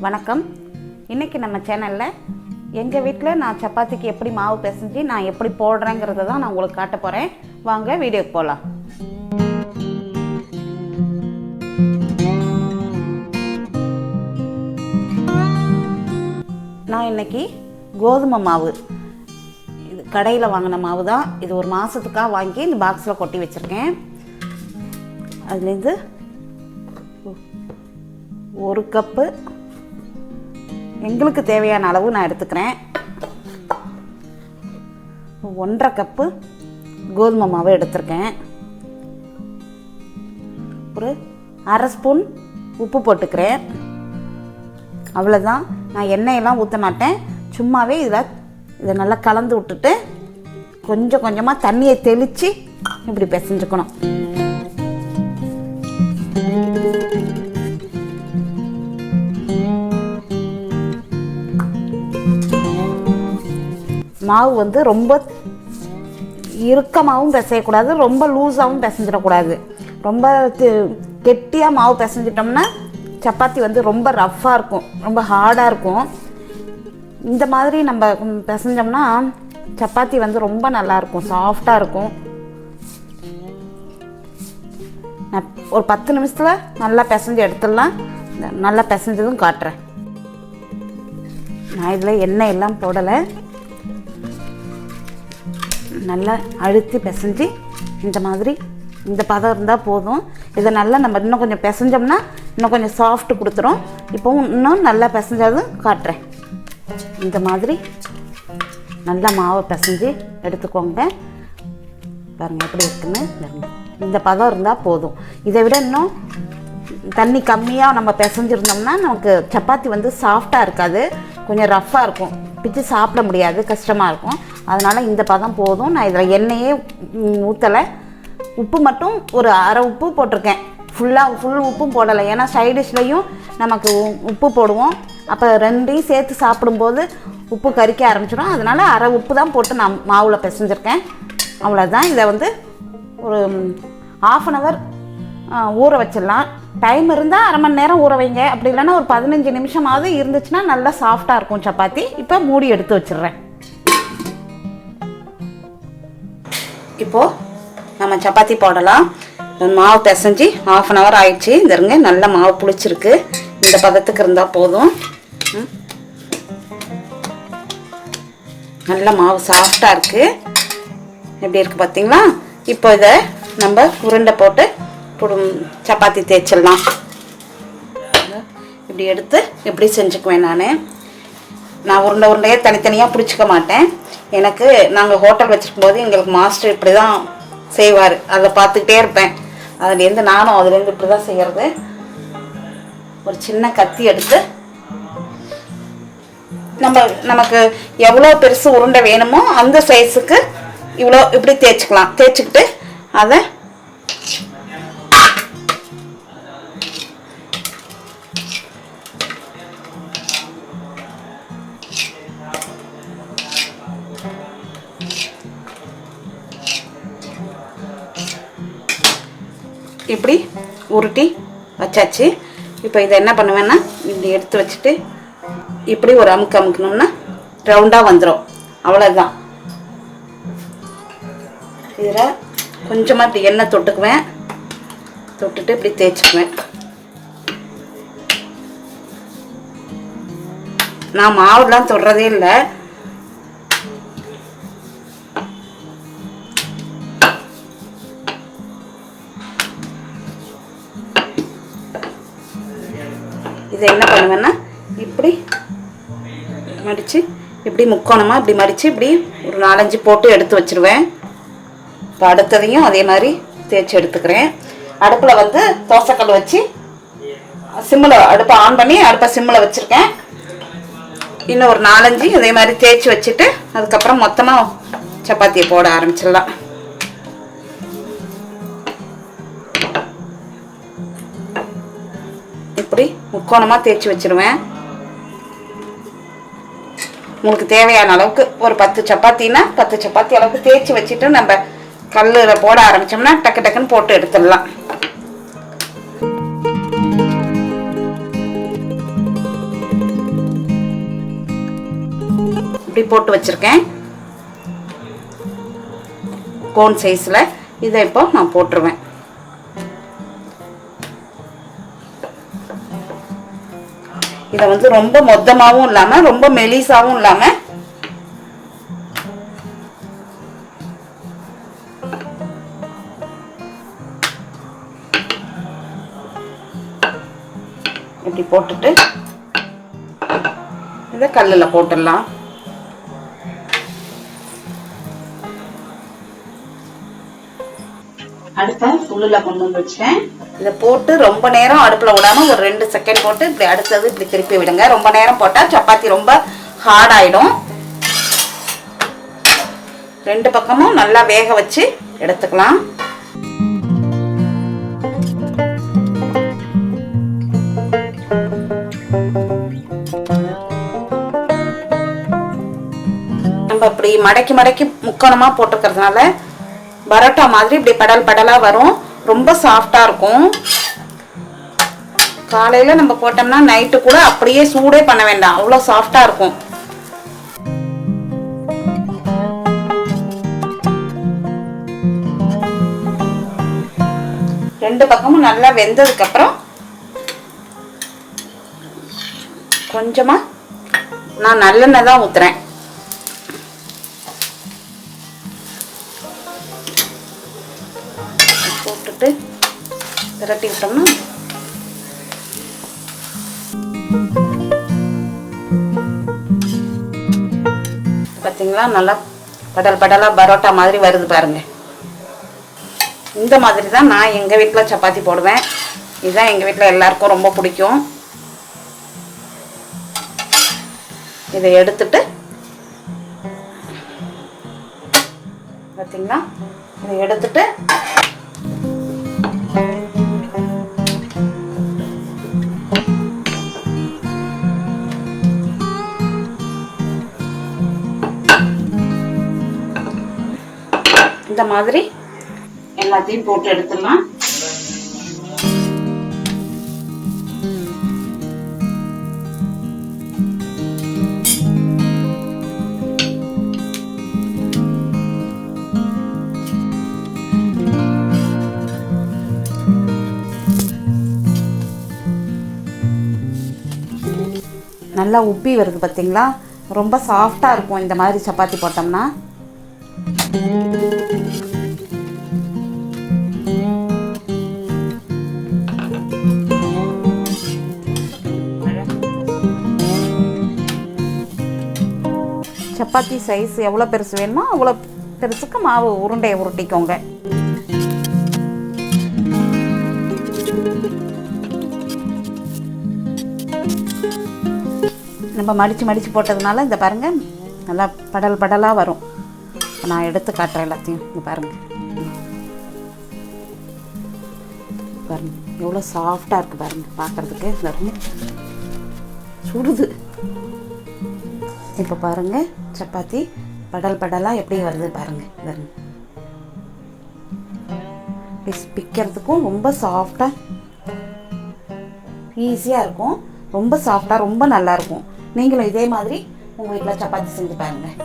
வணக்கம். இன்றைக்கி நம்ம சேனலில் எங்கள் வீட்டில் நான் சப்பாத்திக்கு எப்படி மாவு பிசைஞ்சு நான் எப்படி போடுறேங்கிறத தான் நான் உங்களுக்கு காட்ட போகிறேன். வாங்க வீடியோக்கு போகலாம். நான் இன்றைக்கி கோதுமை மாவு, இது கடையில் வாங்கின மாவு தான். இது ஒரு மாதத்துக்காக வாங்கி இந்த பாக்ஸில் கொட்டி வச்சுருக்கேன். அதுலேருந்து 1 கப்பு எங்களுக்கு தேவையான அளவு நான் எடுத்துக்கிறேன். 1.5 கப்பு கோதுமை மாவு எடுத்துருக்கேன். ஒரு 1/2 ஸ்பூன் உப்பு போட்டுக்கிறேன். அவ்வளோதான். நான் எண்ணெயெல்லாம் ஊற்ற மாட்டேன். சும்மாவே இதை நல்லா கலந்து விட்டுட்டு கொஞ்சம் கொஞ்சமாக தண்ணியை தெளித்து இப்படி பிசைஞ்சுக்கணும். மாவு வந்து ரொம்ப இறுக்கமாகவும் பிசையக்கூடாது, ரொம்ப லூஸாகவும் பிசைஞ்சிடக்கூடாது. ரொம்ப கெட்டியாக மாவு பிசைஞ்சிட்டோம்னா சப்பாத்தி வந்து ரொம்ப ரஃப்பாக இருக்கும், ரொம்ப ஹார்டாக இருக்கும். இந்த மாதிரி நம்ம பிசைஞ்சோம்னா சப்பாத்தி வந்து ரொம்ப நல்லாயிருக்கும், சாஃப்டாக இருக்கும். நான் ஒரு 10 நிமிஷத்தில் நல்லா பிசைஞ்சு எடுத்துடலாம். நல்லா பிசைஞ்சதும் காட்டுறேன். நான் இதில் எண்ணெய் எல்லாம் போடலை. நல்லா அழுத்தி பிசைஞ்சு இந்த மாதிரி இந்த பதம் இருந்தால் போதும். இதை நல்லா நம்ம இன்னும் கொஞ்சம் பிசைஞ்சோம்னா இன்னும் கொஞ்சம் சாஃப்ட் கொடுத்துரும். இப்போவும் இன்னும் நல்லா பிசைஞ்சதும் காட்டுறேன். இந்த மாதிரி நல்லா மாவை பிசைஞ்சு எடுத்துக்கோங்க. பாருங்கள் எப்படி இருக்குன்னு. இந்த பதம் இருந்தால் போதும். இதை விட இன்னும் தண்ணி கம்மியாக நம்ம பிசைஞ்சிருந்தோம்னா நமக்கு சப்பாத்தி வந்து சாஃப்டாக இருக்காது, கொஞ்சம் ரஃப்பாக இருக்கும், பிச்சு சாப்பிட முடியாது, கஷ்டமாக இருக்கும். அதனால் இந்த பதம் போதும். நான் இதில் எண்ணெயே ஊற்றலை. உப்பு மட்டும் ஒரு 1/2 உப்பு போட்டிருக்கேன். ஃபுல் உப்பும் போடலை. ஏன்னா சைடிஷ்லையும் நமக்கு உப்பு போடுவோம். அப்போ ரெண்டையும் சேர்த்து சாப்பிடும்போது உப்பு கரிக்க ஆரம்பிச்சிடும். அதனால் 1/2 உப்பு தான் போட்டு நான் மாவில் பிசைஞ்சிருக்கேன். அவ்வளோதான். இதை வந்து ஒரு 1/2 hour ஊற வச்சிடலாம். டைம் இருந்தால் 1/2 மணி நேரம் ஊற வைங்க. அப்படி இல்லைன்னா ஒரு 15 நிமிஷமாவது இருந்துச்சுன்னா நல்லா சாஃப்டாக இருக்கும் சப்பாத்தி. இப்போ மூடி எடுத்து வச்சிடுறேன். இப்போது நம்ம சப்பாத்தி போடலாம். மாவு பிசைஞ்சு 1/2 hour ஆயிடுச்சு. இந்த நல்ல மாவு புளிச்சிருக்கு. இந்த பதத்துக்கு இருந்தால் போதும். நல்ல மாவு சாஃப்டாக இருக்குது. எப்படி இருக்குது பார்த்தீங்களா? இப்போ இதை நம்ம உருண்டை போட்டு சப்பாத்தி தேய்ச்சிடலாம். இப்படி எடுத்து இப்படி செஞ்சுக்குவேன். நான் உருண்டையே தனித்தனியாக பிடிச்சிக்க மாட்டேன். எனக்கு நாங்கள் ஹோட்டல் வச்சுருக்கும் போது எங்களுக்கு மாஸ்டர் இப்படி தான் செய்வார். அதை பார்த்துக்கிட்டே இருப்பேன். அதுலேருந்து நானும் அதுலேருந்து இப்படி தான் செய்கிறது. ஒரு சின்ன கத்தி எடுத்து நமக்கு எவ்வளோ பெருசு உருண்டை வேணுமோ அந்த சைஸுக்கு இவ்வளோ இப்படி தேய்ச்சிக்கலாம். தேய்ச்சிக்கிட்டு அதை இப்படி உருட்டி வச்சாச்சு. இப்போ இதை என்ன பண்ணுவேன்னா இப்படி எடுத்து வச்சுட்டு இப்படி ஒரு அமுக்கணும்னா ரவுண்டாக வந்துடும். அவ்வளோதான். இதில் கொஞ்சமாக இப்படி எண்ணெய் தொட்டுக்குவேன். தொட்டுட்டு இப்படி தேய்ச்சிக்குவேன். நான் மாவுலாம் தொடுறதே இல்லை. இதை என்ன பண்ணுவேன்னா இப்படி மடித்து இப்படி முக்கோணமாக இப்படி மடித்து இப்படி ஒரு 4-5 போட்டு எடுத்து வச்சுருவேன். இப்போ அடுத்ததையும் அதே மாதிரி தேய்ச்சி எடுத்துக்கிறேன். அடுப்பில் வந்து தோசைக்கல் வச்சு அடுப்பை ஆன் பண்ணி அடுப்பை சிம்மில் வச்சுருக்கேன். இன்னும் ஒரு 4-5 இதே மாதிரி தேய்ச்சி வச்சுட்டு அதுக்கப்புறம் மொத்தமாக சப்பாத்தியை போட ஆரம்பிச்சிடலாம். இப்படி முக்கோணமாக தேய்ச்சி வச்சுருவேன். உங்களுக்கு தேவையான அளவுக்கு ஒரு 10 சப்பாத்தின்னா 10 சப்பாத்தி அளவுக்கு தேய்ச்சி வச்சுட்டு நம்ம கல்லில் போட ஆரம்பித்தோம்னா டக்கு டக்குன்னு போட்டு எடுத்துடலாம். இப்படி போட்டு வச்சுருக்கேன் கோன் சைஸில். இதை இப்போ நான் போட்டுருவேன். இதை வந்து ரொம்ப மொத்தமாகவும் இல்லாமல் ரொம்ப மெலிசாவும் இல்லாமல் இப்படி போட்டுட்டு இதை கல்லில் போட்டுடலாம். அடுப்பை ஃபுல்லில் கொண்டு வந்து வச்சுட்டேன். இதை போட்டு ரொம்ப நேரம் அடுப்பில் விடாமல் ஒரு 2 செகண்ட் போட்டு இப்படி அடுத்தது இப்படி திருப்பி விடுங்க. ரொம்ப நேரம் போட்டால் சப்பாத்தி ரொம்ப ஹார்ட் ஆகிடும். 2 பக்கமும் நல்லா வேக வச்சு எடுத்துக்கலாம். நம்ம இப்படி மடக்கி மடக்கி முக்கோணமாக போட்டுக்கிறதுனால பரோட்டா மாதிரி இப்படி படலாக வரும். ரொம்ப சாஃப்டாக இருக்கும். காலையில் நம்ம போட்டோம்னா நைட்டு கூட அப்படியே சூடே பண்ண வேண்டாம், அவ்வளோ சாஃப்டாக இருக்கும். ரெண்டு பக்கமும் நல்லா வெந்ததுக்கப்புறம் கொஞ்சமாக நான் நல்லெண்ணெய் தான் ஊற்றுறேன். போட்டுட்டு திரட்டி விட்டோம்னா பார்த்தீங்களா நல்லா படலாக பரோட்டா மாதிரி வருது பாருங்க. இந்த மாதிரி தான் நான் எங்கள் வீட்டில் சப்பாத்தி போடுவேன். இதுதான் எங்கள் வீட்டில் எல்லாருக்கும் ரொம்ப பிடிக்கும். இதை எடுத்துட்டு பார்த்தீங்களா, இதை எடுத்துட்டு இந்த மாதிரி எல்லாத்தையும் போட்டு எடுத்துடலாம். நல்லா உப்பி வருது பார்த்தீங்களா, ரொம்ப சாஃப்டாக இருக்கும் இந்த மாதிரி சப்பாத்தி போட்டோம்னா. சப்பாத்தி சைஸ் எவ்வளோ பெருசு வேணுமோ அவ்வளோ பெருசுக்கு மாவு உருண்டையை உருட்டிக்கோங்க. நம்ம மடித்து போட்டதுனால இந்த பாருங்கள் நல்லா படலாக வரும். நான் எடுத்து காட்டுறேன் எல்லாத்தையும். இங்கே பாருங்கள் எவ்வளோ சாஃப்டாக இருக்குது பாருங்கள், பார்க்குறதுக்கு பாருங்கள் சுடுது. இப்போ பாருங்கள் சப்பாத்தி படலாக எப்படி வருது பாருங்கள். பாருங்கள் பிக்கிறதுக்கும் ரொம்ப சாஃப்டாக ஈஸியாக இருக்கும். ரொம்ப சாஃப்டாக ரொம்ப நல்லாயிருக்கும். நீங்களும் இதே மாதிரி உங்கள் வீட்டில் சப்பாத்தி செஞ்சு பாருங்கள்.